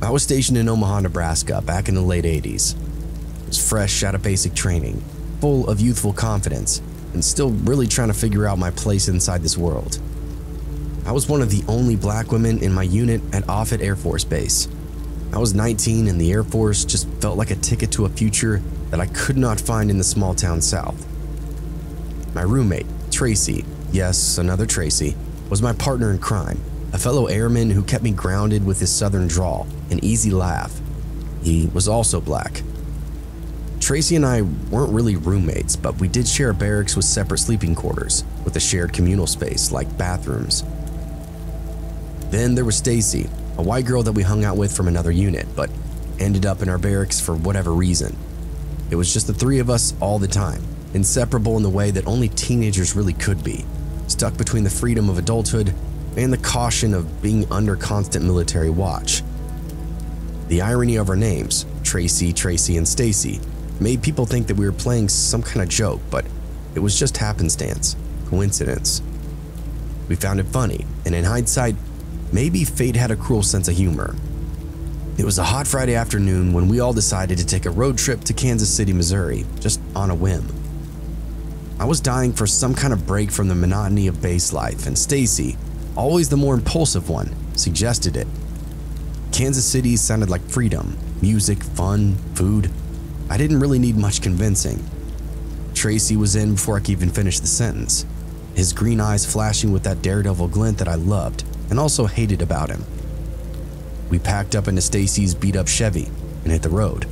I was stationed in Omaha, Nebraska back in the late 80s. I was fresh out of basic training, full of youthful confidence, and still really trying to figure out my place inside this world. I was one of the only black women in my unit at Offutt Air Force Base. I was 19 and the Air Force just felt like a ticket to a future that I could not find in the small town South. My roommate, Tracy, yes, another Tracy, was my partner in crime, a fellow airman who kept me grounded with his southern drawl and easy laugh. He was also black. Tracy and I weren't really roommates, but we did share a barracks with separate sleeping quarters, with a shared communal space like bathrooms. Then there was Stacy, a white girl that we hung out with from another unit, but ended up in our barracks for whatever reason. It was just the three of us all the time, inseparable in the way that only teenagers really could be, stuck between the freedom of adulthood and the caution of being under constant military watch. The irony of our names, Tracy, Tracy, and Stacy, made people think that we were playing some kind of joke, but it was just happenstance, coincidence. We found it funny, and in hindsight, maybe fate had a cruel sense of humor. It was a hot Friday afternoon when we all decided to take a road trip to Kansas City, Missouri, just on a whim. I was dying for some kind of break from the monotony of base life, and Stacy, always the more impulsive one, suggested it. Kansas City sounded like freedom, music, fun, food. I didn't really need much convincing. Tracy was in before I could even finish the sentence, his green eyes flashing with that daredevil glint that I loved and also hated about him. We packed up into Stacy's beat-up Chevy and hit the road,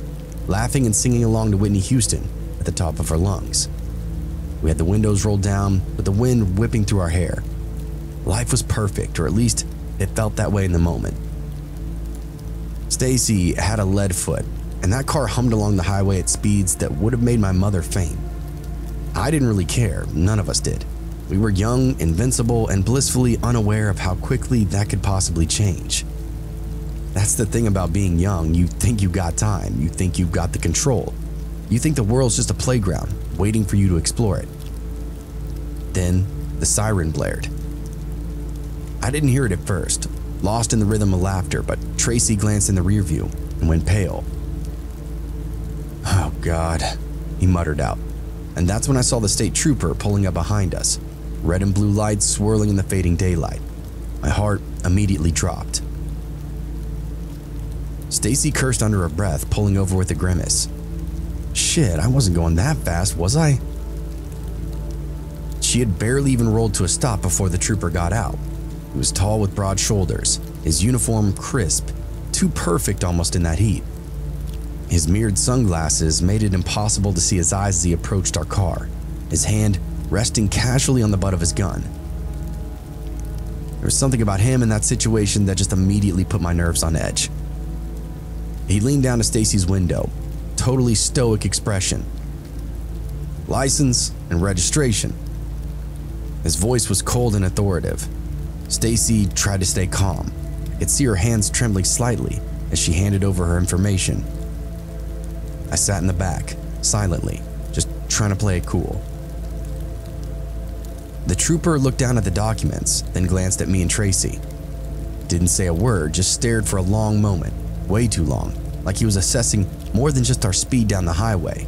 laughing and singing along to Whitney Houston at the top of our lungs. We had the windows rolled down with the wind whipping through our hair. Life was perfect, or at least it felt that way in the moment. Stacy had a lead foot, and that car hummed along the highway at speeds that would have made my mother faint. I didn't really care, none of us did. We were young, invincible, and blissfully unaware of how quickly that could possibly change. That's the thing about being young. You think you got time, you think you've got the control. You think the world's just a playground, waiting for you to explore it. Then, the siren blared. I didn't hear it at first, lost in the rhythm of laughter, but Tracy glanced in the rear view and went pale. "Oh God," he muttered out, and that's when I saw the state trooper pulling up behind us, red and blue lights swirling in the fading daylight. My heart immediately dropped. Stacy cursed under her breath, pulling over with a grimace. Shit, I wasn't going that fast, was I? She had barely even rolled to a stop before the trooper got out. He was tall with broad shoulders, his uniform crisp, too perfect almost in that heat. His mirrored sunglasses made it impossible to see his eyes as he approached our car, his hand resting casually on the butt of his gun. There was something about him in that situation that just immediately put my nerves on edge. He leaned down to Stacy's window, totally stoic expression. "License and registration." His voice was cold and authoritative. Stacy tried to stay calm. I could see her hands trembling slightly as she handed over her information. I sat in the back, silently, just trying to play it cool. The trooper looked down at the documents, then glanced at me and Tracy. Didn't say a word, just stared for a long moment, way too long, like he was assessing more than just our speed down the highway.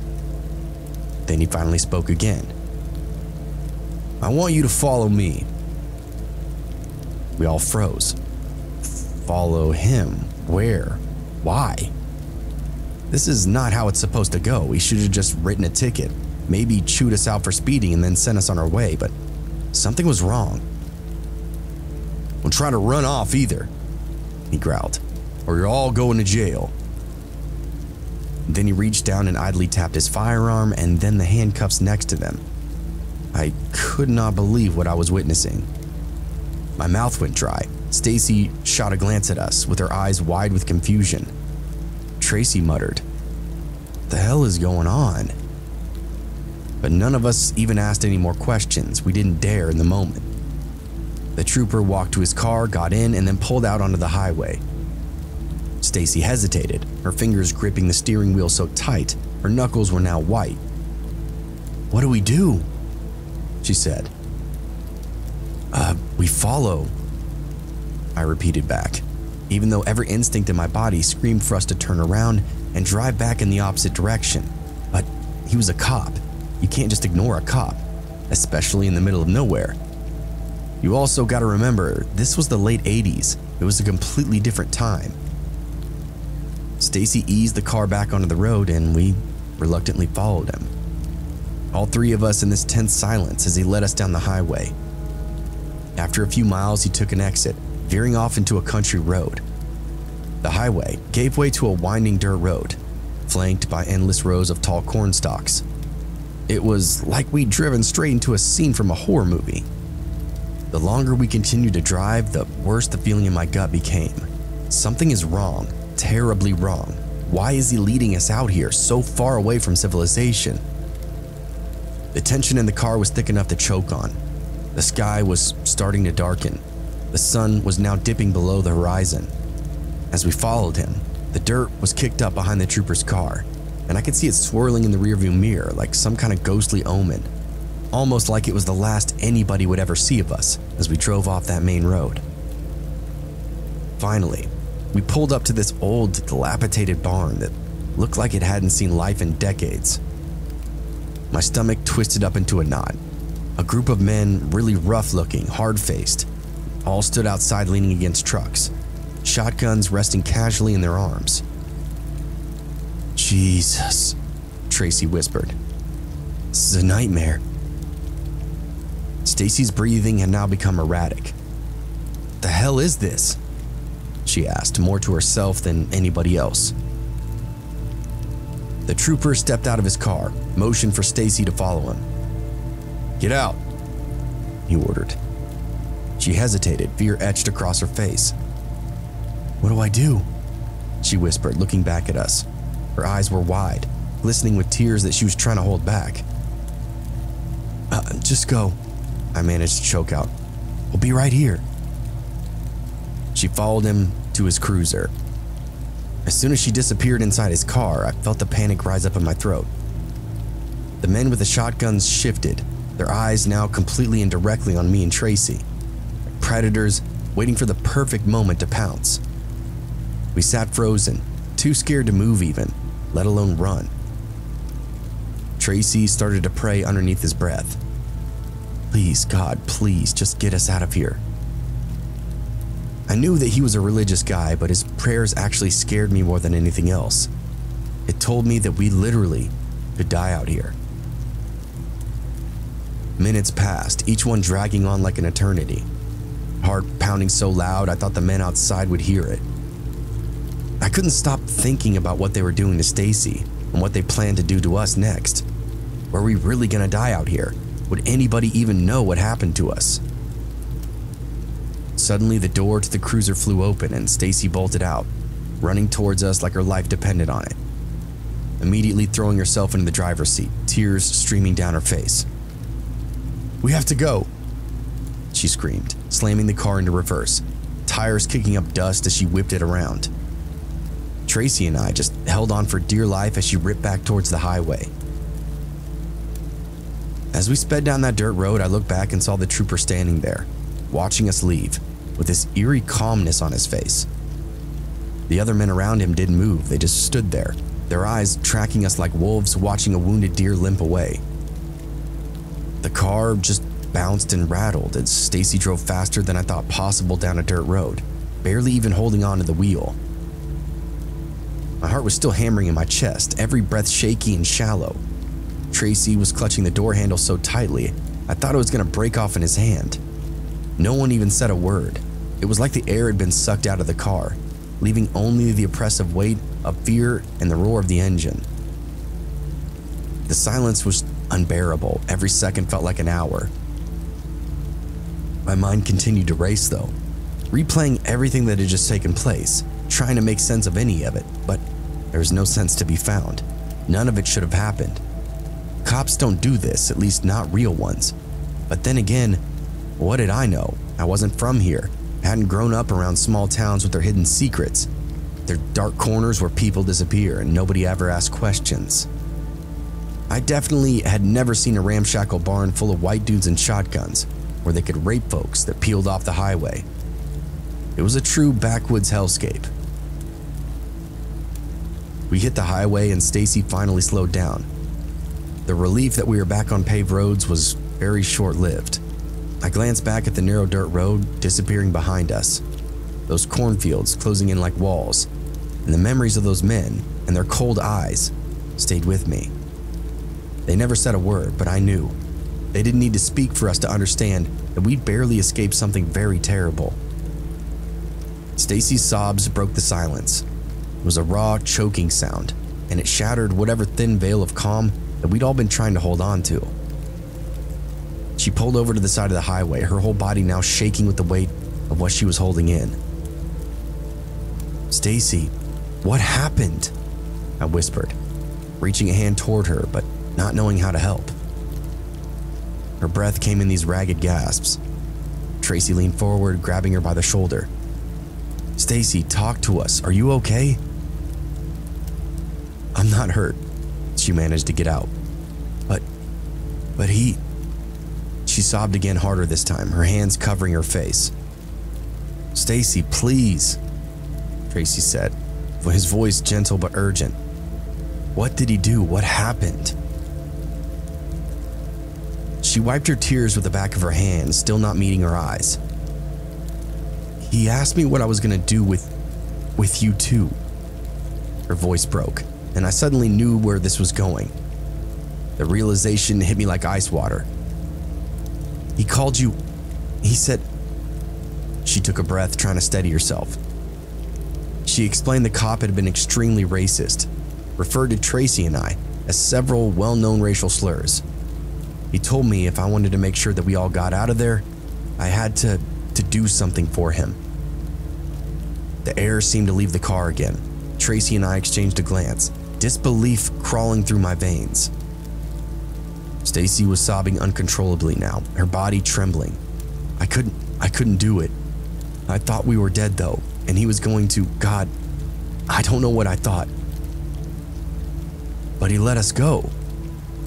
Then he finally spoke again. "I want you to follow me." We all froze. Follow him? Where? Why? This is not how it's supposed to go. He should have just written a ticket, maybe chewed us out for speeding and then sent us on our way, but something was wrong. "Don't try to run off either," he growled, "or you're all going to jail." Then he reached down and idly tapped his firearm and then the handcuffs next to them. I could not believe what I was witnessing. My mouth went dry. Stacy shot a glance at us with her eyes wide with confusion. Tracy muttered, "What the hell is going on?" But none of us even asked any more questions. We didn't dare in the moment. The trooper walked to his car, got in, and then pulled out onto the highway. Stacy hesitated, her fingers gripping the steering wheel so tight, her knuckles were now white. "What do we do?" she said. We follow," I repeated back. even though every instinct in my body screamed for us to turn around and drive back in the opposite direction. But he was a cop. You can't just ignore a cop, especially in the middle of nowhere. You also gotta remember, this was the late 80s. It was a completely different time. Stacy eased the car back onto the road and we reluctantly followed him. All three of us in this tense silence as he led us down the highway. After a few miles, he took an exit, veering off into a country road. The highway gave way to a winding dirt road, flanked by endless rows of tall corn stalks. It was like we'd driven straight into a scene from a horror movie. The longer we continued to drive, the worse the feeling in my gut became. Something is wrong, terribly wrong. Why is he leading us out here so far away from civilization? The tension in the car was thick enough to choke on. The sky was starting to darken. The sun was now dipping below the horizon. As we followed him, the dirt was kicked up behind the trooper's car, and I could see it swirling in the rearview mirror like some kind of ghostly omen, almost like it was the last anybody would ever see of us as we drove off that main road. Finally, we pulled up to this old, dilapidated barn that looked like it hadn't seen life in decades. My stomach twisted up into a knot. A group of men, really rough-looking, hard-faced, all stood outside leaning against trucks, shotguns resting casually in their arms. "Jesus," Tracy whispered. "This is a nightmare." Stacy's breathing had now become erratic. "The hell is this?" she asked, more to herself than anybody else. The trooper stepped out of his car, motioned for Stacy to follow him. "Get out," he ordered. She hesitated, fear etched across her face. "What do I do?" she whispered, looking back at us. Her eyes were wide, glistening with tears that she was trying to hold back. Just go," I managed to choke out. "We'll be right here." She followed him to his cruiser. As soon as she disappeared inside his car, I felt the panic rise up in my throat. The men with the shotguns shifted, their eyes now completely and directly on me and Tracy, like predators waiting for the perfect moment to pounce. We sat frozen, too scared to move even, let alone run. Tracy started to pray underneath his breath. "Please, God, please, just get us out of here." I knew that he was a religious guy, but his prayers actually scared me more than anything else. It told me that we literally could die out here. Minutes passed, each one dragging on like an eternity. Heart pounding so loud I thought the men outside would hear it. I couldn't stop thinking about what they were doing to Stacy and what they planned to do to us next. Were we really gonna die out here? Would anybody even know what happened to us? Suddenly, the door to the cruiser flew open and Stacy bolted out, running towards us like her life depended on it. Immediately throwing herself into the driver's seat, tears streaming down her face. "We have to go," she screamed, slamming the car into reverse, tires kicking up dust as she whipped it around. Tracy and I just held on for dear life as she ripped back towards the highway. As we sped down that dirt road, I looked back and saw the trooper standing there, watching us leave, with this eerie calmness on his face. The other men around him didn't move, they just stood there, their eyes tracking us like wolves watching a wounded deer limp away. The car just bounced and rattled as Stacy drove faster than I thought possible down a dirt road, barely even holding onto the wheel. My heart was still hammering in my chest, every breath shaky and shallow. Tracy was clutching the door handle so tightly, I thought it was going to break off in his hand. No one even said a word. It was like the air had been sucked out of the car, leaving only the oppressive weight of fear and the roar of the engine. The silence was unbearable. Every second felt like an hour. My mind continued to race though, replaying everything that had just taken place, trying to make sense of any of it, but there was no sense to be found. None of it should have happened. Cops don't do this, at least not real ones. But then again, what did I know? I wasn't from here. I hadn't grown up around small towns with their hidden secrets, their dark corners where people disappear and nobody ever asks questions. I definitely had never seen a ramshackle barn full of white dudes and shotguns where they could rape folks that peeled off the highway. It was a true backwoods hellscape. We hit the highway and Stacy finally slowed down. The relief that we were back on paved roads was very short-lived. I glanced back at the narrow dirt road disappearing behind us, those cornfields closing in like walls, and the memories of those men and their cold eyes stayed with me. They never said a word, but I knew. They didn't need to speak for us to understand that we'd barely escaped something very terrible. Stacy's sobs broke the silence. It was a raw, choking sound, and it shattered whatever thin veil of calm that we'd all been trying to hold on to. She pulled over to the side of the highway, her whole body now shaking with the weight of what she was holding in. "Stacy, what happened?" I whispered, reaching a hand toward her, but not knowing how to help. Her breath came in these ragged gasps. Tracy leaned forward, grabbing her by the shoulder. "Stacy, talk to us. Are you okay?" "I'm not hurt," she managed to get out. But he... She sobbed again, harder this time, her hands covering her face. "Stacy, please," Tracy said, his voice gentle but urgent. "What did he do? What happened?" She wiped her tears with the back of her hand, still not meeting her eyes. "He asked me what I was gonna do with you too." Her voice broke, and I suddenly knew where this was going. The realization hit me like ice water. "He called you, he said..." She took a breath, trying to steady herself. She explained the cop had been extremely racist, referred to Tracy and I as several well-known racial slurs. He told me if I wanted to make sure that we all got out of there, I had to do something for him. The air seemed to leave the car again. Tracy and I exchanged a glance, disbelief crawling through my veins. Stacy was sobbing uncontrollably now, her body trembling. I couldn't do it. I thought we were dead though, and he was going to... God, I don't know what I thought. "But he let us go,"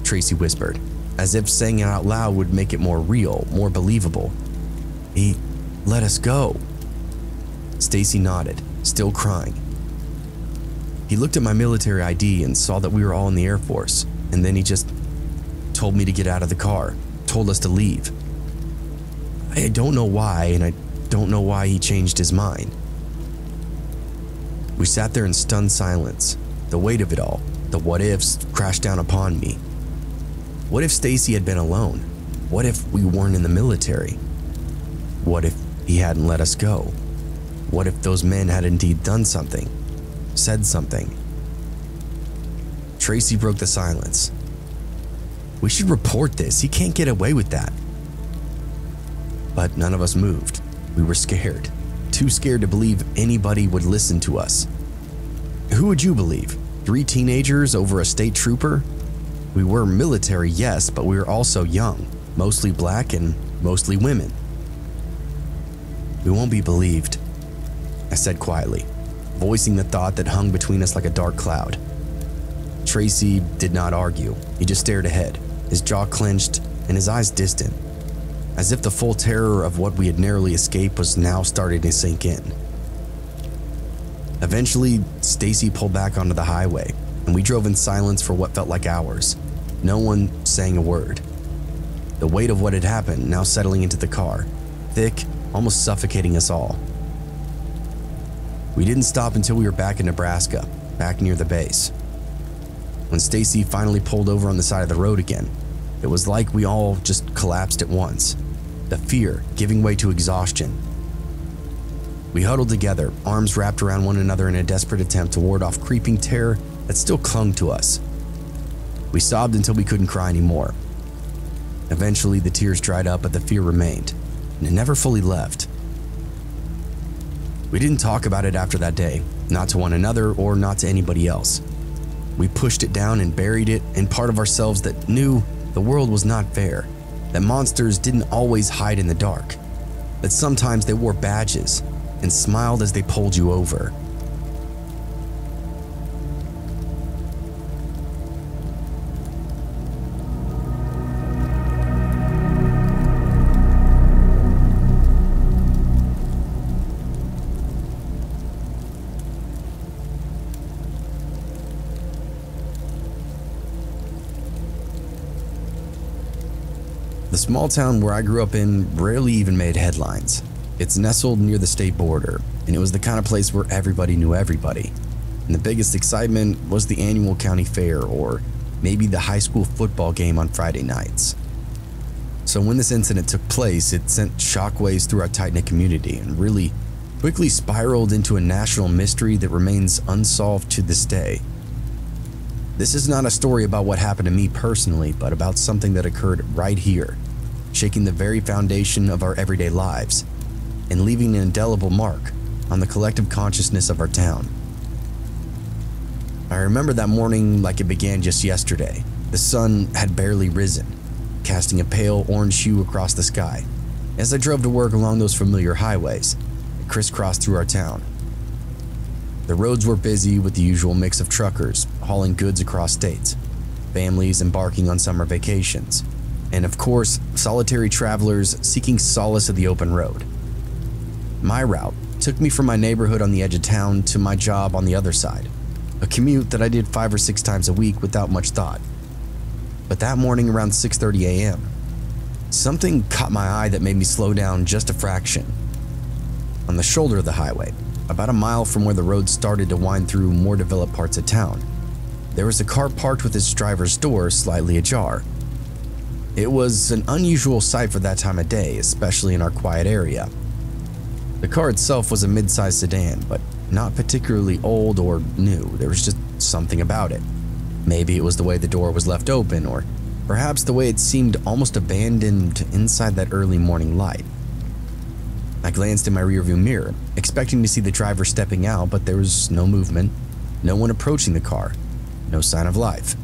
Tracy whispered, as if saying it out loud would make it more real, more believable. "He let us go." Stacy nodded, still crying. "He looked at my military ID and saw that we were all in the Air Force, and then he just told me to get out of the car, told us to leave. I don't know why, and I don't know why he changed his mind." We sat there in stunned silence. The weight of it all, the what-ifs, crashed down upon me. What if Stacy had been alone? What if we weren't in the military? What if he hadn't let us go? What if those men had indeed done something, said something? Tracy broke the silence. "We should report this. He can't get away with that." But none of us moved. We were scared. Too scared to believe anybody would listen to us. Who would you believe? 3 teenagers over a state trooper? We were military, yes, but we were also young, mostly black and mostly women. "We won't be believed," I said quietly, voicing the thought that hung between us like a dark cloud. Tracy did not argue. He just stared ahead, his jaw clenched and his eyes distant, as if the full terror of what we had narrowly escaped was now starting to sink in. Eventually, Stacy pulled back onto the highway, and we drove in silence for what felt like hours, no one saying a word. The weight of what had happened now settling into the car, thick, almost suffocating us all. We didn't stop until we were back in Nebraska, back near the base. When Stacy finally pulled over on the side of the road again, it was like we all just collapsed at once, the fear giving way to exhaustion. We huddled together, arms wrapped around one another in a desperate attempt to ward off creeping terror that still clung to us. We sobbed until we couldn't cry anymore. Eventually, the tears dried up, but the fear remained, and it never fully left. We didn't talk about it after that day, not to one another or not to anybody else. We pushed it down and buried it in part of ourselves that knew the world was not fair, that monsters didn't always hide in the dark, that sometimes they wore badges and smiled as they pulled you over. small town where I grew up in rarely even made headlines. It's nestled near the state border, and it was the kind of place where everybody knew everybody. And the biggest excitement was the annual county fair, or maybe the high school football game on Friday nights. So when this incident took place, it sent shockwaves through our tight-knit community and really quickly spiraled into a national mystery that remains unsolved to this day. This is not a story about what happened to me personally, but about something that occurred right here, shaking the very foundation of our everyday lives and leaving an indelible mark on the collective consciousness of our town. I remember that morning like it began just yesterday. The sun had barely risen, casting a pale orange hue across the sky as I drove to work along those familiar highways that crisscrossed through our town. The roads were busy with the usual mix of truckers hauling goods across states, families embarking on summer vacations, and of course, solitary travelers seeking solace at the open road. My route took me from my neighborhood on the edge of town to my job on the other side, a commute that I did 5 or 6 times a week without much thought. But that morning around 6:30 a.m., something caught my eye that made me slow down just a fraction. On the shoulder of the highway, about a mile from where the road started to wind through more developed parts of town, there was a car parked with its driver's door slightly ajar. It was an unusual sight for that time of day, especially in our quiet area. The car itself was a mid-sized sedan, but not particularly old or new. There was just something about it. Maybe it was the way the door was left open, or perhaps the way it seemed almost abandoned inside that early morning light. I glanced in my rearview mirror, expecting to see the driver stepping out, but there was no movement, no one approaching the car, no sign of life.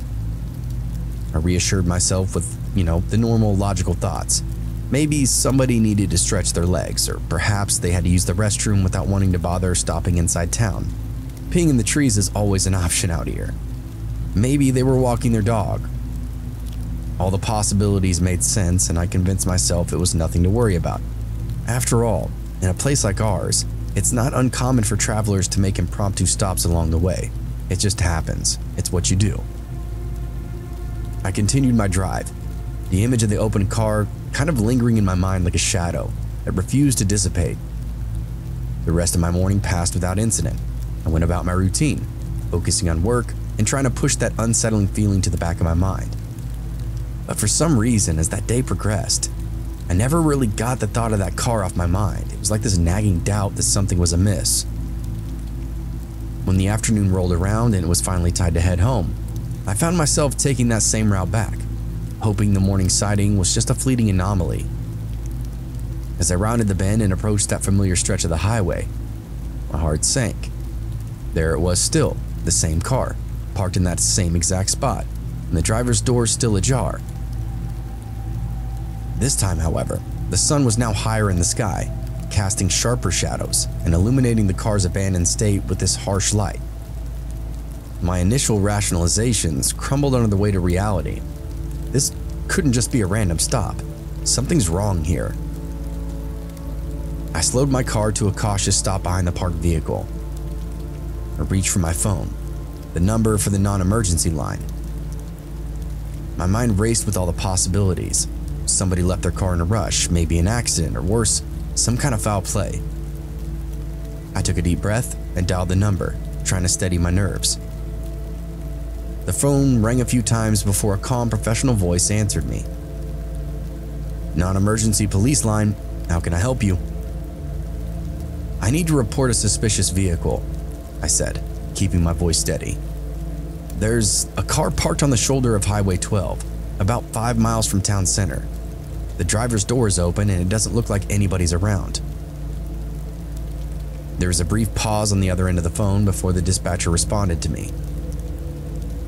I reassured myself with, the normal logical thoughts. Maybe somebody needed to stretch their legs, or perhaps they had to use the restroom without wanting to bother stopping inside town. Peeing in the trees is always an option out here. Maybe they were walking their dog. All the possibilities made sense, and I convinced myself it was nothing to worry about. After all, in a place like ours, it's not uncommon for travelers to make impromptu stops along the way. It just happens. It's what you do. I continued my drive, the image of the open car kind of lingering in my mind like a shadow that refused to dissipate. The rest of my morning passed without incident. I went about my routine, focusing on work and trying to push that unsettling feeling to the back of my mind. But for some reason, as that day progressed, I never really got the thought of that car off my mind. It was like this nagging doubt that something was amiss. When the afternoon rolled around and it was finally time to head home, I found myself taking that same route back, hoping the morning sighting was just a fleeting anomaly. As I rounded the bend and approached that familiar stretch of the highway, my heart sank. There it was still, the same car, parked in that same exact spot, and the driver's door still ajar. This time, however, the sun was now higher in the sky, casting sharper shadows and illuminating the car's abandoned state with this harsh light. My initial rationalizations crumbled under the weight of reality. This couldn't just be a random stop. Something's wrong here. I slowed my car to a cautious stop behind the parked vehicle. I reached for my phone, the number for the non-emergency line. My mind raced with all the possibilities. Somebody left their car in a rush, maybe an accident, or worse, some kind of foul play. I took a deep breath and dialed the number, trying to steady my nerves. The phone rang a few times before a calm professional voice answered me. Non-emergency police line, how can I help you? I need to report a suspicious vehicle, I said, keeping my voice steady. There's a car parked on the shoulder of Highway 12, about 5 miles from town center. The driver's door is open and it doesn't look like anybody's around. There was a brief pause on the other end of the phone before the dispatcher responded to me.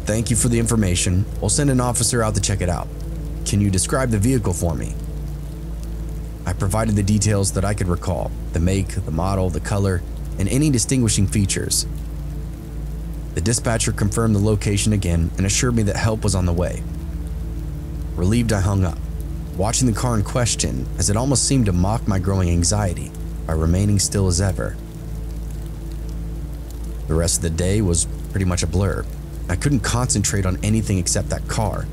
Thank you for the information. We'll send an officer out to check it out. Can you describe the vehicle for me? I provided the details that I could recall, the make, the model, the color, and any distinguishing features. The dispatcher confirmed the location again and assured me that help was on the way. Relieved, I hung up, watching the car in question as it almost seemed to mock my growing anxiety by remaining still as ever. The rest of the day was pretty much a blur. I couldn't concentrate on anything except that car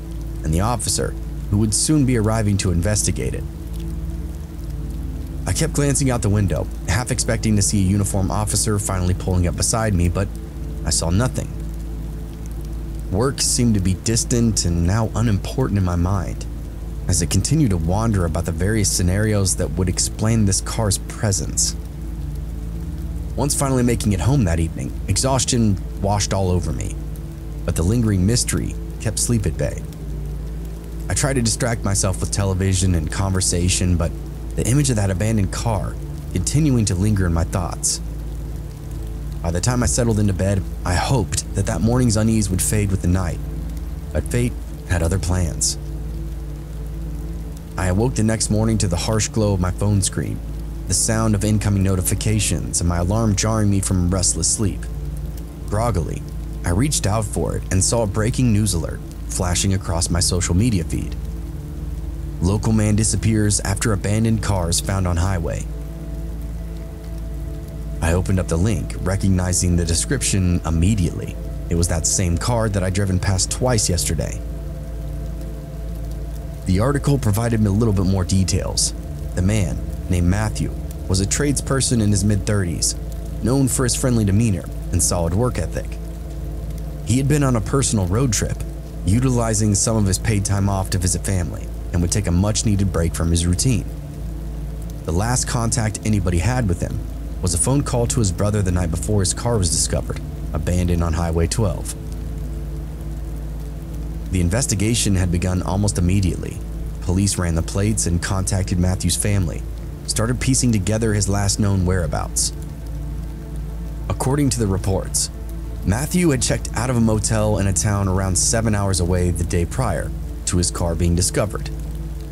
and the officer who would soon be arriving to investigate it. I kept glancing out the window, half expecting to see a uniformed officer finally pulling up beside me, but I saw nothing. Work seemed to be distant and now unimportant in my mind, as I continued to wander about the various scenarios that would explain this car's presence. Once finally making it home that evening, exhaustion washed all over me, but the lingering mystery kept sleep at bay. I tried to distract myself with television and conversation, but the image of that abandoned car continuing to linger in my thoughts. By the time I settled into bed, I hoped that that morning's unease would fade with the night, but fate had other plans. I awoke the next morning to the harsh glow of my phone screen, the sound of incoming notifications, and my alarm jarring me from restless sleep. Groggily, I reached out for it and saw a breaking news alert flashing across my social media feed. Local man disappears after abandoned cars found on highway. I opened up the link, recognizing the description immediately. It was that same car that I'd driven past twice yesterday. The article provided me a little bit more details. The man, named Matthew, was a tradesperson in his mid-30s, known for his friendly demeanor and solid work ethic. He had been on a personal road trip, utilizing some of his paid time off to visit family, and would take a much-needed break from his routine. The last contact anybody had with him was a phone call to his brother the night before his car was discovered, abandoned on Highway 12. The investigation had begun almost immediately. Police ran the plates and contacted Matthew's family, started piecing together his last known whereabouts. According to the reports, Matthew had checked out of a motel in a town around 7 hours away the day prior to his car being discovered.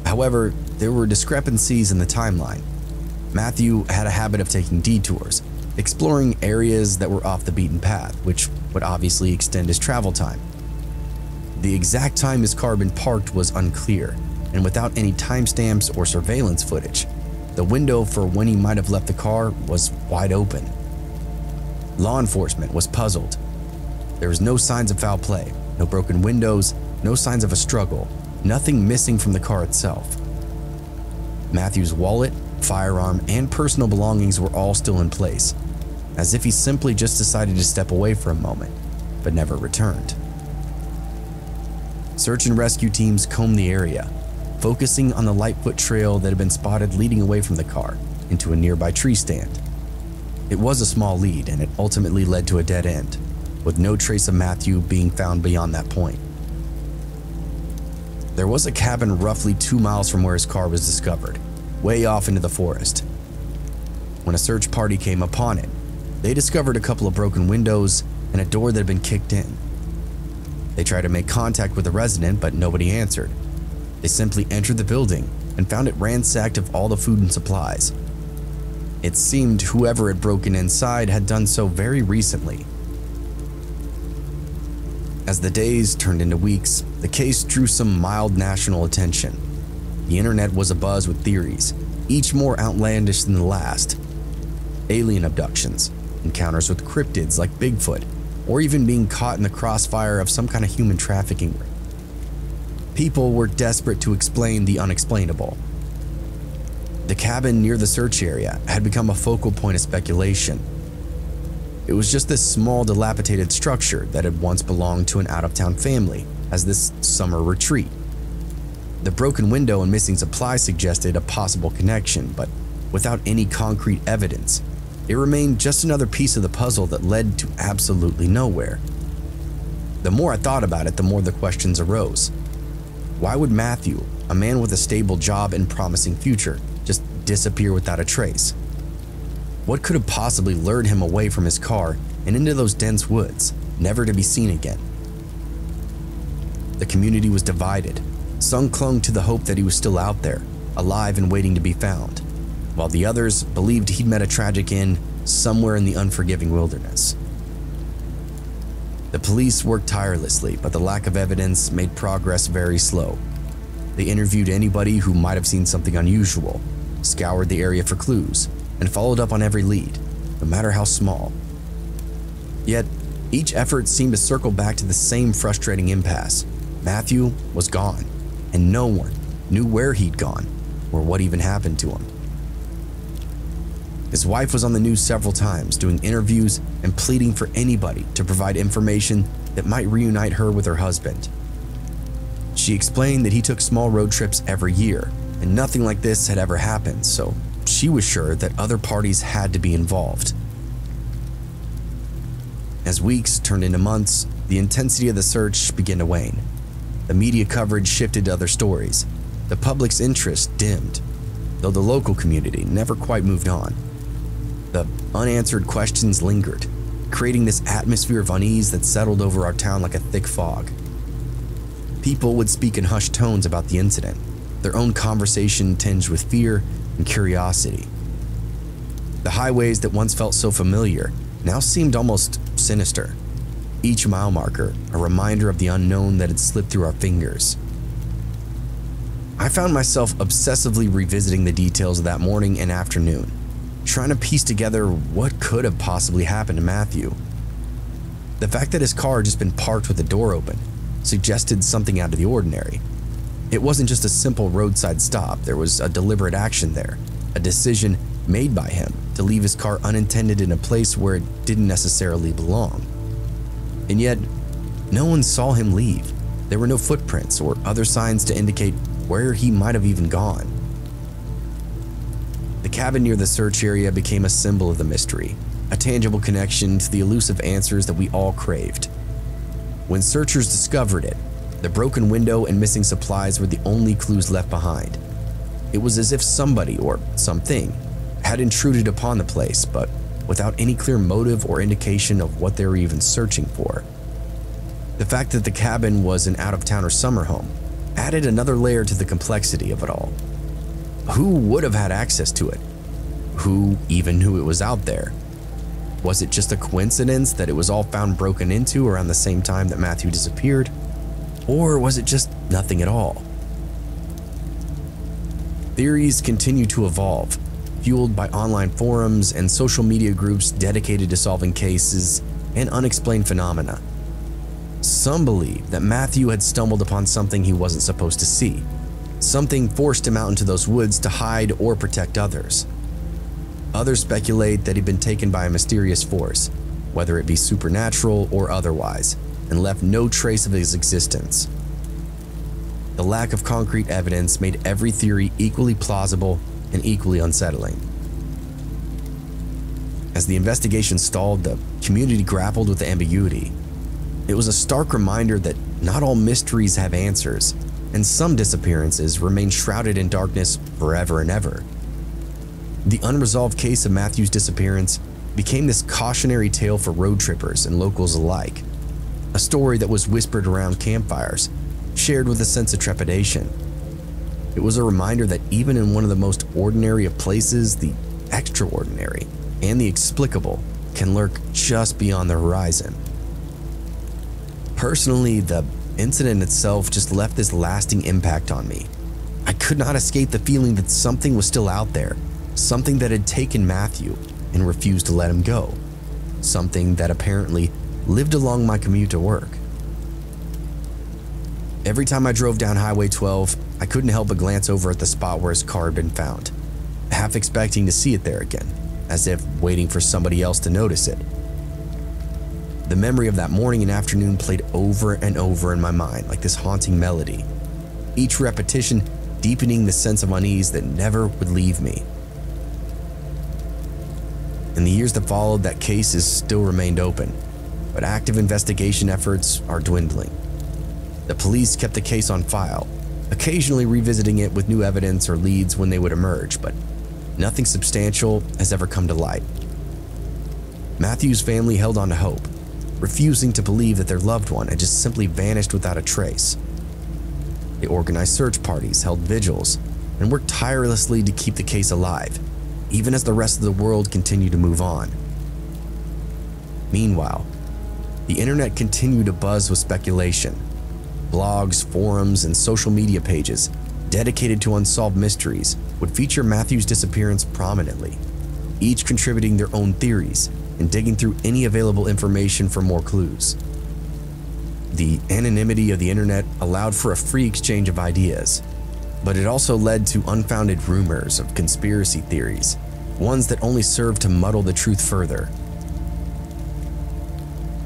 However, there were discrepancies in the timeline. Matthew had a habit of taking detours, exploring areas that were off the beaten path, which would obviously extend his travel time. The exact time his car had been parked was unclear, and without any timestamps or surveillance footage, the window for when he might have left the car was wide open. Law enforcement was puzzled. There was no signs of foul play, no broken windows, no signs of a struggle, nothing missing from the car itself. Matthew's wallet, firearm, and personal belongings were all still in place, as if he simply just decided to step away for a moment, but never returned. Search and rescue teams combed the area, focusing on the Lightfoot trail that had been spotted leading away from the car into a nearby tree stand. It was a small lead, and it ultimately led to a dead end, with no trace of Matthew being found beyond that point. There was a cabin roughly 2 miles from where his car was discovered, way off into the forest. When a search party came upon it, they discovered a couple of broken windows and a door that had been kicked in. They tried to make contact with the resident, but nobody answered. They simply entered the building and found it ransacked of all the food and supplies. It seemed whoever had broken inside had done so very recently. As the days turned into weeks, the case drew some mild national attention. The internet was abuzz with theories, each more outlandish than the last. Alien abductions, encounters with cryptids like Bigfoot, or even being caught in the crossfire of some kind of human trafficking ring. People were desperate to explain the unexplainable. The cabin near the search area had become a focal point of speculation. It was just this small, dilapidated structure that had once belonged to an out-of-town family as this summer retreat. The broken window and missing supplies suggested a possible connection, but without any concrete evidence, it remained just another piece of the puzzle that led to absolutely nowhere. The more I thought about it, the more the questions arose. Why would Matthew, a man with a stable job and promising future, just disappear without a trace? What could have possibly lured him away from his car and into those dense woods, never to be seen again? The community was divided. Some clung to the hope that he was still out there, alive and waiting to be found, while the others believed he'd met a tragic end somewhere in the unforgiving wilderness. The police worked tirelessly, but the lack of evidence made progress very slow. They interviewed anybody who might have seen something unusual, scoured the area for clues, and followed up on every lead, no matter how small. Yet, each effort seemed to circle back to the same frustrating impasse. Matthew was gone. and no one knew where he'd gone or what even happened to him. His wife was on the news several times, doing interviews and pleading for anybody to provide information that might reunite her with her husband. She explained that he took small road trips every year, and nothing like this had ever happened, so she was sure that other parties had to be involved. As weeks turned into months, the intensity of the search began to wane. The media coverage shifted to other stories. The public's interest dimmed, though the local community never quite moved on. The unanswered questions lingered, creating this atmosphere of unease that settled over our town like a thick fog. People would speak in hushed tones about the incident, their own conversation tinged with fear and curiosity. The highways that once felt so familiar now seemed almost sinister, each mile marker a reminder of the unknown that had slipped through our fingers. I found myself obsessively revisiting the details of that morning and afternoon, trying to piece together what could have possibly happened to Matthew. The fact that his car had just been parked with the door open suggested something out of the ordinary. It wasn't just a simple roadside stop, there was a deliberate action there, a decision made by him to leave his car unattended in a place where it didn't necessarily belong. And yet, no one saw him leave. There were no footprints or other signs to indicate where he might have even gone. The cabin near the search area became a symbol of the mystery, a tangible connection to the elusive answers that we all craved. When searchers discovered it, the broken window and missing supplies were the only clues left behind. It was as if somebody or something had intruded upon the place, but without any clear motive or indication of what they were even searching for. The fact that the cabin was an out-of-towner summer home added another layer to the complexity of it all. Who would have had access to it? Who even knew it was out there? Was it just a coincidence that it was all found broken into around the same time that Matthew disappeared? Or was it just nothing at all? Theories continue to evolve, fueled by online forums and social media groups dedicated to solving cases and unexplained phenomena. Some believe that Matthew had stumbled upon something he wasn't supposed to see. Something forced him out into those woods to hide or protect others. Others speculate that he'd been taken by a mysterious force, whether it be supernatural or otherwise, and left no trace of his existence. The lack of concrete evidence made every theory equally plausible and equally unsettling. As the investigation stalled, the community grappled with the ambiguity. It was a stark reminder that not all mysteries have answers, and some disappearances remain shrouded in darkness forever and ever. The unresolved case of Matthew's disappearance became this cautionary tale for road trippers and locals alike, a story that was whispered around campfires, shared with a sense of trepidation. It was a reminder that even in one of the most ordinary of places, the extraordinary and the inexplicable can lurk just beyond the horizon. Personally, the incident itself just left this lasting impact on me. I could not escape the feeling that something was still out there, something that had taken Matthew and refused to let him go, something that apparently lived along my commute to work. Every time I drove down Highway 12, I couldn't help but glance over at the spot where his car had been found, half expecting to see it there again, as if waiting for somebody else to notice it. The memory of that morning and afternoon played over and over in my mind like this haunting melody, each repetition deepening the sense of unease that never would leave me. In the years that followed, that case has still remained open, but active investigation efforts are dwindling. The police kept the case on file, occasionally revisiting it with new evidence or leads when they would emerge, but nothing substantial has ever come to light. Matthew's family held on to hope, refusing to believe that their loved one had just simply vanished without a trace. They organized search parties, held vigils, and worked tirelessly to keep the case alive, even as the rest of the world continued to move on. Meanwhile, the internet continued to buzz with speculation. Blogs, forums, and social media pages dedicated to unsolved mysteries would feature Matthew's disappearance prominently, each contributing their own theories and digging through any available information for more clues. The anonymity of the internet allowed for a free exchange of ideas, but it also led to unfounded rumors of conspiracy theories, ones that only served to muddle the truth further.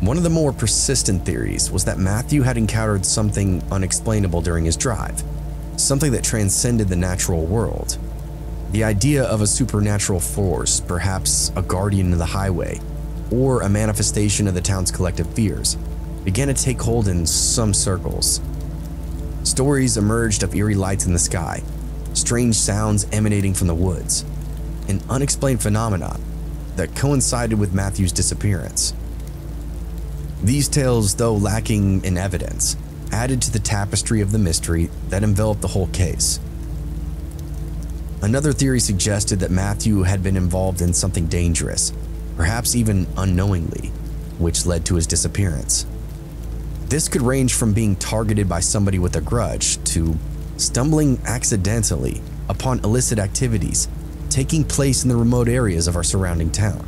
One of the more persistent theories was that Matthew had encountered something unexplainable during his drive, something that transcended the natural world. The idea of a supernatural force, perhaps a guardian of the highway, or a manifestation of the town's collective fears, began to take hold in some circles. Stories emerged of eerie lights in the sky, strange sounds emanating from the woods, an unexplained phenomenon that coincided with Matthew's disappearance. These tales, though lacking in evidence, added to the tapestry of the mystery that enveloped the whole case. Another theory suggested that Matthew had been involved in something dangerous, perhaps even unknowingly, which led to his disappearance. This could range from being targeted by somebody with a grudge to stumbling accidentally upon illicit activities taking place in the remote areas of our surrounding town.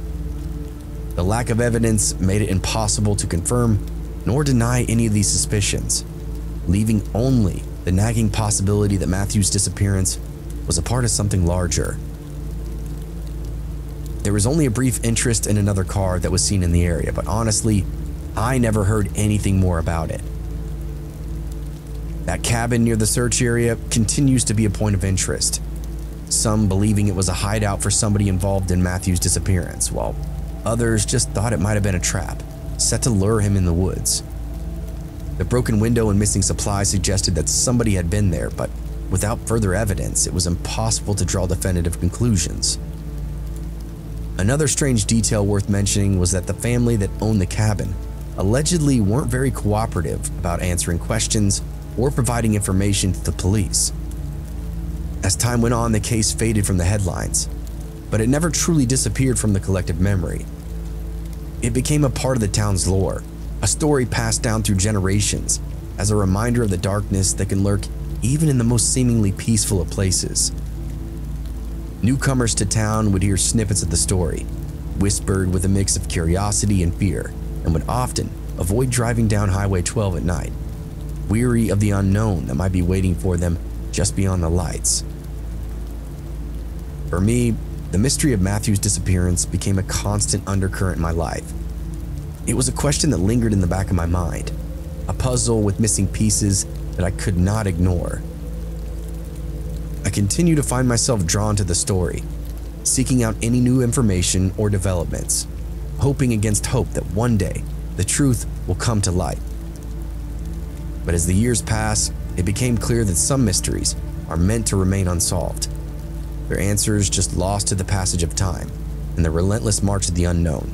The lack of evidence made it impossible to confirm nor deny any of these suspicions, leaving only the nagging possibility that Matthew's disappearance was a part of something larger. There was only a brief interest in another car that was seen in the area, but honestly, I never heard anything more about it. That cabin near the search area continues to be a point of interest, some believing it was a hideout for somebody involved in Matthew's disappearance, while others just thought it might have been a trap, set to lure him in the woods. The broken window and missing supplies suggested that somebody had been there, but without further evidence, it was impossible to draw definitive conclusions. Another strange detail worth mentioning was that the family that owned the cabin allegedly weren't very cooperative about answering questions or providing information to the police. As time went on, the case faded from the headlines, but it never truly disappeared from the collective memory. It became a part of the town's lore, a story passed down through generations as a reminder of the darkness that can lurk even in the most seemingly peaceful of places. Newcomers to town would hear snippets of the story, whispered with a mix of curiosity and fear, and would often avoid driving down Highway 12 at night, weary of the unknown that might be waiting for them just beyond the lights. For me, the mystery of Matthew's disappearance became a constant undercurrent in my life. It was a question that lingered in the back of my mind, a puzzle with missing pieces that I could not ignore. I continue to find myself drawn to the story, seeking out any new information or developments, hoping against hope that one day the truth will come to light. But as the years pass, it became clear that some mysteries are meant to remain unsolved, their answers just lost to the passage of time and the relentless march of the unknown.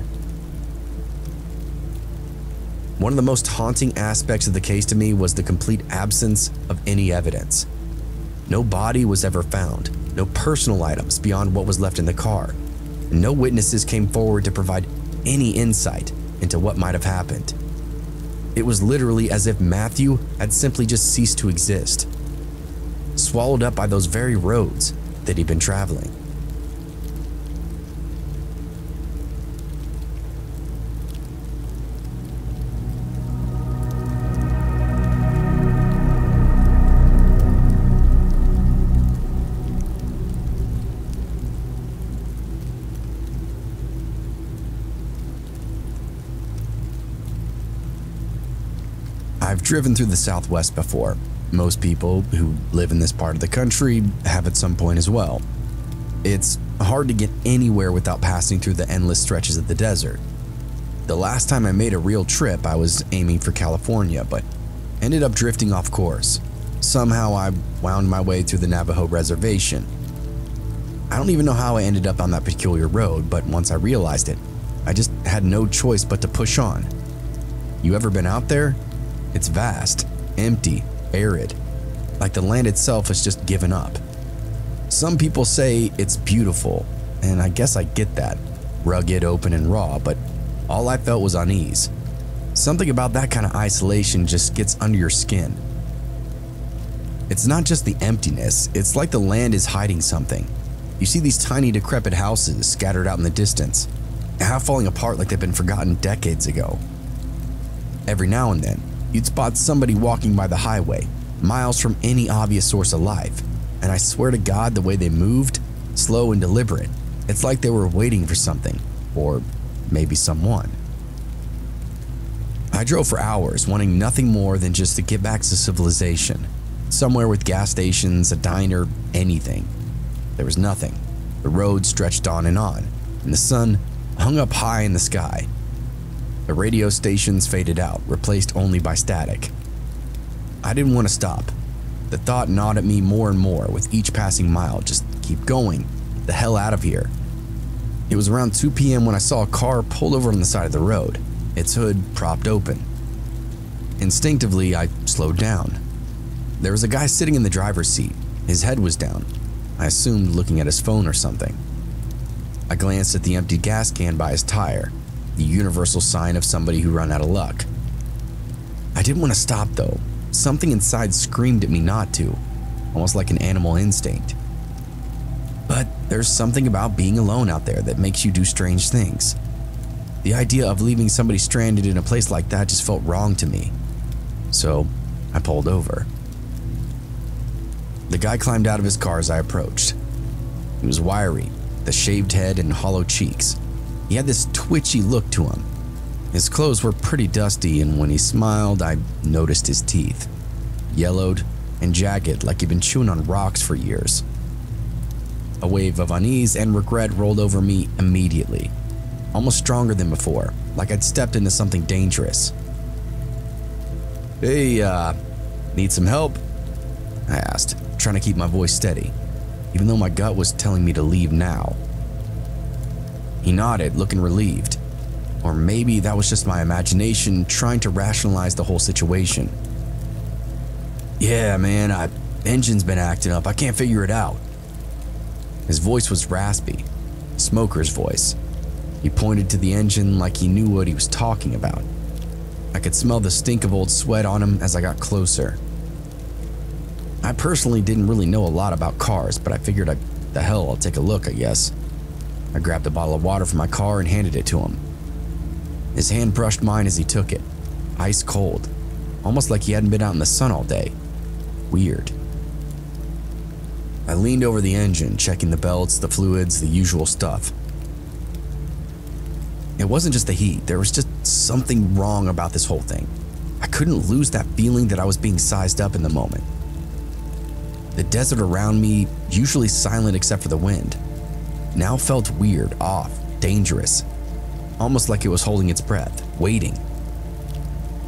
One of the most haunting aspects of the case to me was the complete absence of any evidence. No body was ever found, no personal items beyond what was left in the car, and no witnesses came forward to provide any insight into what might have happened. It was literally as if Matthew had simply just ceased to exist, swallowed up by those very roads that he'd been traveling. I've driven through the Southwest before. Most people who live in this part of the country have at some point as well. It's hard to get anywhere without passing through the endless stretches of the desert. The last time I made a real trip, I was aiming for California, but ended up drifting off course. Somehow I wound my way through the Navajo reservation. I don't even know how I ended up on that peculiar road, but once I realized it, I just had no choice but to push on. You ever been out there? It's vast, empty, arid, like the land itself has just given up. Some people say it's beautiful, and I guess I get that, rugged, open, and raw, but all I felt was unease. Something about that kind of isolation just gets under your skin. It's not just the emptiness, it's like the land is hiding something. You see these tiny decrepit houses scattered out in the distance, half falling apart like they've been forgotten decades ago. Every now and then, You'd spot somebody walking by the highway, miles from any obvious source of life, and I swear to God the way they moved, slow and deliberate, it's like they were waiting for something, or maybe someone. I drove for hours, wanting nothing more than just to get back to civilization, somewhere with gas stations, a diner, anything. There was nothing. The road stretched on, and the sun hung up high in the sky. The radio stations faded out, replaced only by static. I didn't want to stop. The thought gnawed at me more and more with each passing mile. Just keep going. Get the hell out of here. It was around 2 p.m. when I saw a car pulled over on the side of the road, its hood propped open. Instinctively, I slowed down. There was a guy sitting in the driver's seat. His head was down. I assumed looking at his phone or something. I glanced at the empty gas can by his tire, the universal sign of somebody who run out of luck. I didn't want to stop though. Something inside screamed at me not to, almost like an animal instinct. But there's something about being alone out there that makes you do strange things. The idea of leaving somebody stranded in a place like that just felt wrong to me. So I pulled over. The guy climbed out of his car as I approached. He was wiry, with a shaved head and hollow cheeks. He had this twitchy look to him. His clothes were pretty dusty, and when he smiled, I noticed his teeth. Yellowed and jagged like he'd been chewing on rocks for years. A wave of unease and regret rolled over me immediately, almost stronger than before, like I'd stepped into something dangerous. "Hey, need some help?" I asked, trying to keep my voice steady, even though my gut was telling me to leave now. He nodded, looking relieved. Or maybe that was just my imagination trying to rationalize the whole situation. "Yeah, man, engine's been acting up. I can't figure it out." His voice was raspy, smoker's voice. He pointed to the engine like he knew what he was talking about. I could smell the stink of old sweat on him as I got closer. I personally didn't really know a lot about cars, but I figured I'll take a look, I guess. I grabbed a bottle of water from my car and handed it to him. His hand brushed mine as he took it, ice cold, almost like he hadn't been out in the sun all day. Weird. I leaned over the engine, checking the belts, the fluids, the usual stuff. It wasn't just the heat, there was just something wrong about this whole thing. I couldn't lose that feeling that I was being sized up in the moment. The desert around me, usually silent except for the wind, now felt weird, off, dangerous, almost like it was holding its breath, waiting.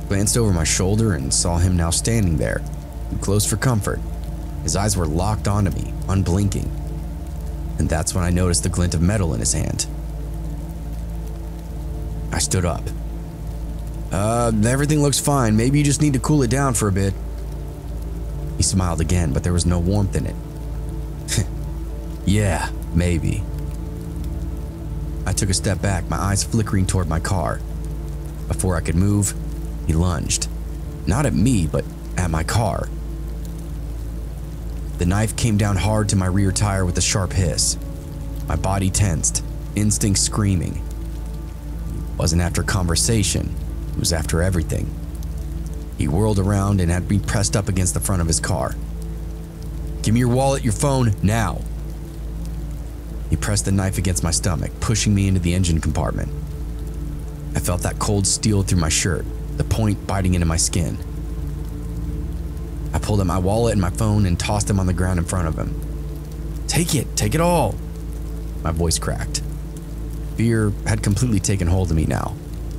Glanced over my shoulder and saw him now standing there, too close for comfort. His eyes were locked onto me, unblinking. And that's when I noticed the glint of metal in his hand. I stood up. Everything looks fine. Maybe you just need to cool it down for a bit." He smiled again, but there was no warmth in it. "Yeah, maybe." I took a step back, my eyes flickering toward my car. Before I could move, he lunged. Not at me, but at my car. The knife came down hard to my rear tire with a sharp hiss. My body tensed, instinct screaming. It wasn't after conversation, it was after everything. He whirled around and had me pressed up against the front of his car. "Give me your wallet, your phone, now." He pressed the knife against my stomach, pushing me into the engine compartment. I felt that cold steel through my shirt, the point biting into my skin. I pulled out my wallet and my phone and tossed them on the ground in front of him. Take it all." My voice cracked. Fear had completely taken hold of me now.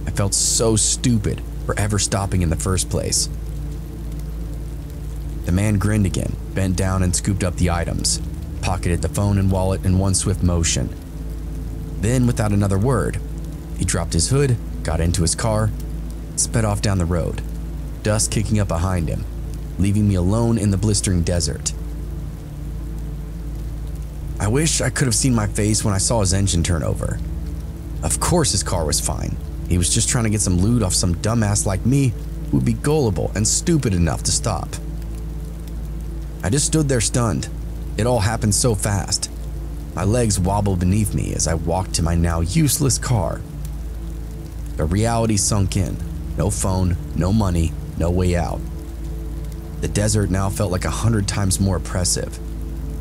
I felt so stupid for ever stopping in the first place. The man grinned again, bent down and scooped up the items, pocketed the phone and wallet in one swift motion. Then, without another word, he dropped his hood, got into his car, sped off down the road, dust kicking up behind him, leaving me alone in the blistering desert. I wish I could have seen my face when I saw his engine turn over. Of course his car was fine. He was just trying to get some loot off some dumbass like me who would be gullible and stupid enough to stop. I just stood there stunned. It all happened so fast. My legs wobbled beneath me as I walked to my now useless car. The reality sunk in. No phone, no money, no way out. The desert now felt like 100 times more oppressive,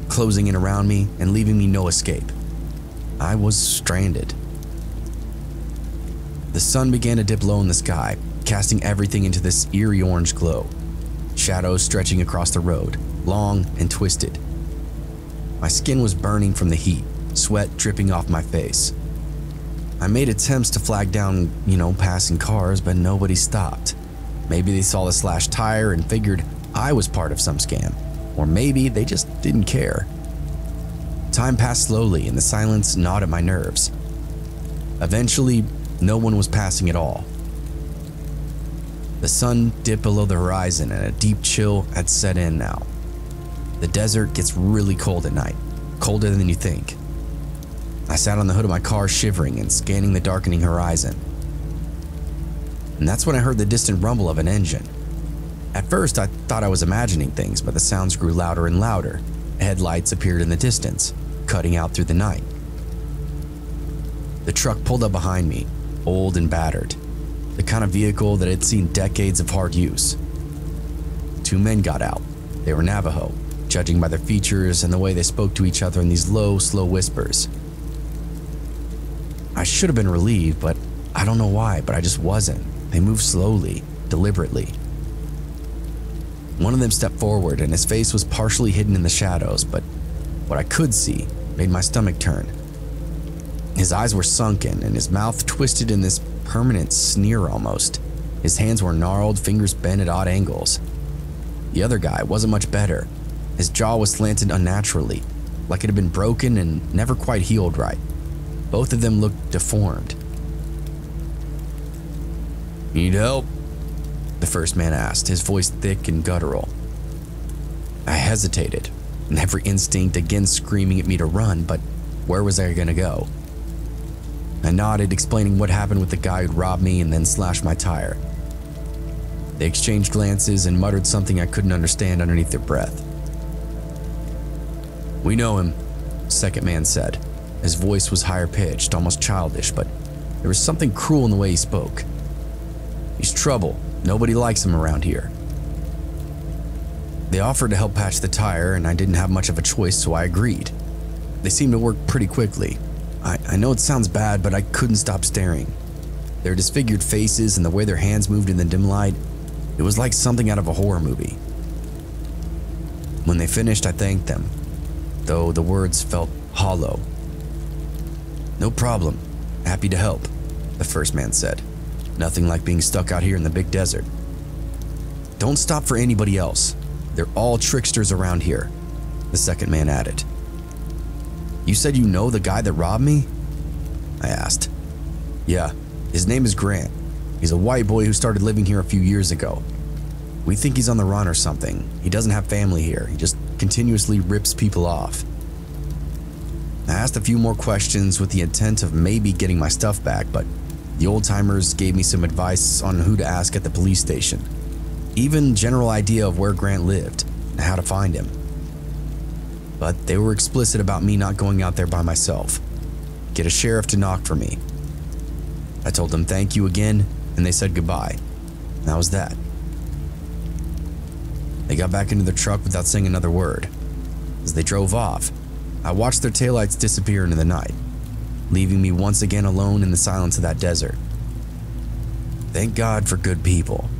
closing in around me and leaving me no escape. I was stranded. The sun began to dip low in the sky, casting everything into this eerie orange glow. Shadows stretching across the road, long and twisted. My skin was burning from the heat, sweat dripping off my face. I made attempts to flag down, passing cars, but nobody stopped. Maybe they saw the slashed tire and figured I was part of some scam, or maybe they just didn't care. Time passed slowly and the silence gnawed at my nerves. Eventually, no one was passing at all. The sun dipped below the horizon and a deep chill had set in now. The desert gets really cold at night, colder than you think. I sat on the hood of my car shivering and scanning the darkening horizon. And that's when I heard the distant rumble of an engine. At first, I thought I was imagining things, but the sounds grew louder and louder. Headlights appeared in the distance, cutting out through the night. The truck pulled up behind me, old and battered, the kind of vehicle that had seen decades of hard use. 2 men got out. They were Navajo, judging by their features and the way they spoke to each other in these low, slow whispers. I should have been relieved, but I don't know why, but I just wasn't. They moved slowly, deliberately. One of them stepped forward and his face was partially hidden in the shadows, but what I could see made my stomach turn. His eyes were sunken and his mouth twisted in this permanent sneer almost. His hands were gnarled, fingers bent at odd angles. The other guy wasn't much better. His jaw was slanted unnaturally, like it had been broken and never quite healed right. Both of them looked deformed. "Need help?" the first man asked, his voice thick and guttural. I hesitated, and every instinct again screaming at me to run, but where was I gonna go? I nodded, explaining what happened with the guy who'd robbed me and then slashed my tire. They exchanged glances and muttered something I couldn't understand underneath their breath. "We know him," the second man said. His voice was higher pitched, almost childish, but there was something cruel in the way he spoke. "He's trouble. Nobody likes him around here." They offered to help patch the tire, and I didn't have much of a choice, so I agreed. They seemed to work pretty quickly. I know it sounds bad, but I couldn't stop staring. Their disfigured faces and the way their hands moved in the dim light, it was like something out of a horror movie. When they finished, I thanked them, though the words felt hollow. "No problem. Happy to help," the first man said. "Nothing like being stuck out here in the big desert." "Don't stop for anybody else. They're all tricksters around here," the second man added. "You said you know the guy that robbed me?" I asked. "Yeah, his name is Grant. He's a white boy who started living here a few years ago. We think he's on the run or something. He doesn't have family here. He just continuously rips people off." I asked a few more questions with the intent of maybe getting my stuff back, but the old-timers gave me some advice on who to ask at the police station. Even general idea of where Grant lived and how to find him. But they were explicit about me not going out there by myself. Get a sheriff to knock for me. I told them thank you again, and they said goodbye. That was that. They got back into their truck without saying another word. As they drove off, I watched their taillights disappear into the night, leaving me once again alone in the silence of that desert. Thank God for good people.